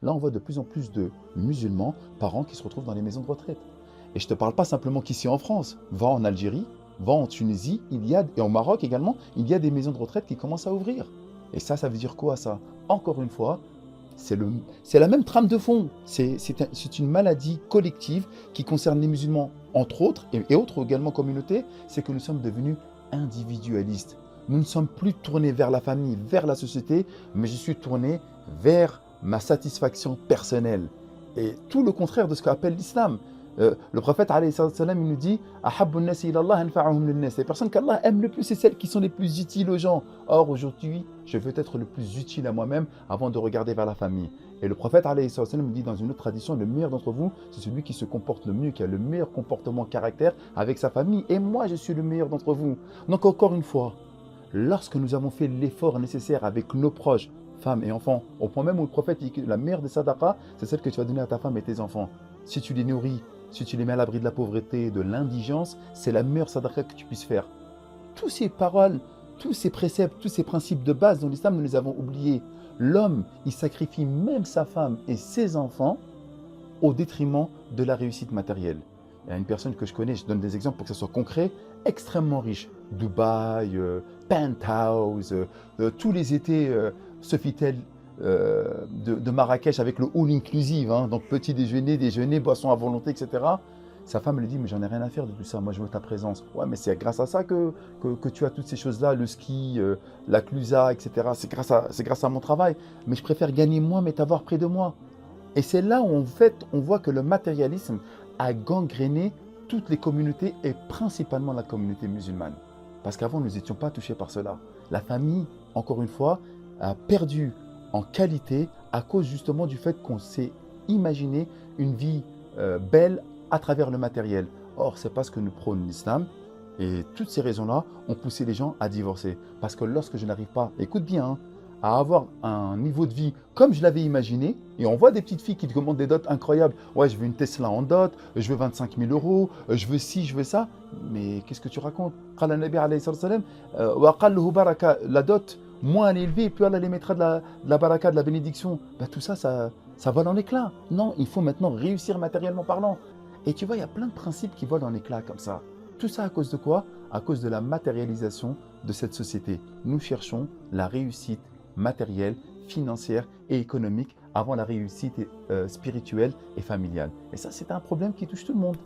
Là, on voit de plus en plus de musulmans, parents qui se retrouvent dans les maisons de retraite. Et je ne te parle pas simplement qu'ici en France. Va en Algérie, va en Tunisie, et au Maroc également, il y a des maisons de retraite qui commencent à ouvrir. Et ça veut dire quoi ça? Encore une fois, c'est le, c'est la même trame de fond. C'est une maladie collective qui concerne les musulmans, entre autres, et autres également communautés, c'est que nous sommes devenus individualistes. Nous ne sommes plus tournés vers la famille, vers la société, mais je suis tourné vers ma satisfaction personnelle. Et tout le contraire de ce qu'appelle l'islam. Le prophète, alayhi salam, il nous dit Ahabbu an-nasi ila Allah anfa'uhum lin-nas. Les personnes qu'Allah aime le plus, c'est celles qui sont les plus utiles aux gens. Or, aujourd'hui, je veux être le plus utile à moi-même avant de regarder vers la famille. Et le prophète, alayhi salam, dit dans une autre tradition le meilleur d'entre vous, c'est celui qui se comporte le mieux, qui a le meilleur comportement caractère avec sa famille. Et moi, je suis le meilleur d'entre vous. Donc, encore une fois, lorsque nous avons fait l'effort nécessaire avec nos proches, femmes et enfants, au point même où le prophète dit que la meilleure des sadaqas, c'est celle que tu vas donner à ta femme et tes enfants. Si tu les nourris, si tu les mets à l'abri de la pauvreté, de l'indigence, c'est la meilleure sadaqa que tu puisses faire. Tous ces paroles, tous ces préceptes, tous ces principes de base dans l'islam, nous les avons oubliés. L'homme, il sacrifie même sa femme et ses enfants au détriment de la réussite matérielle. Il y a une personne que je connais, je donne des exemples pour que ça soit concret, extrêmement riche. Dubaï, penthouse, tous les étés, Sofitel de Marrakech avec le all inclusive, hein, donc petit déjeuner, boisson à volonté, etc. Sa femme lui dit, mais j'en ai rien à faire de tout ça, moi je veux ta présence. Ouais, mais c'est grâce à ça que tu as toutes ces choses-là, le ski, la clusa, etc. C'est grâce à mon travail. Mais je préfère gagner moins, mais t'avoir près de moi. Et c'est là où en fait, on voit que le matérialisme a gangréné toutes les communautés et principalement la communauté musulmane. Parce qu'avant, nous n'étions pas touchés par cela. La famille, encore une fois, a perdu en qualité à cause justement du fait qu'on s'est imaginé une vie belle à travers le matériel. Or, ce n'est pas ce que nous prône l'islam. Et toutes ces raisons-là ont poussé les gens à divorcer. Parce que lorsque je n'arrive pas, écoute bien, hein, à avoir un niveau de vie comme je l'avais imaginé, et on voit des petites filles qui te demandent des dots incroyables. Ouais, je veux une Tesla en dot, je veux 25 000 euros, je veux ci, je veux ça. Mais qu'est-ce que tu racontes? Qala Nabi alayhi salam, wa aqalluhu baraka, la dot, moins elle est élevée, plus Allah les mettra de la baraka, de la bénédiction. Bah, tout ça, ça vole en éclats. Non, il faut maintenant réussir matériellement parlant. Et tu vois, il y a plein de principes qui volent en éclats comme ça. Tout ça à cause de quoi? À cause de la matérialisation de cette société. Nous cherchons la réussite matérielle, financière et économique avant la réussite spirituelle et familiale. Et ça, c'est un problème qui touche tout le monde.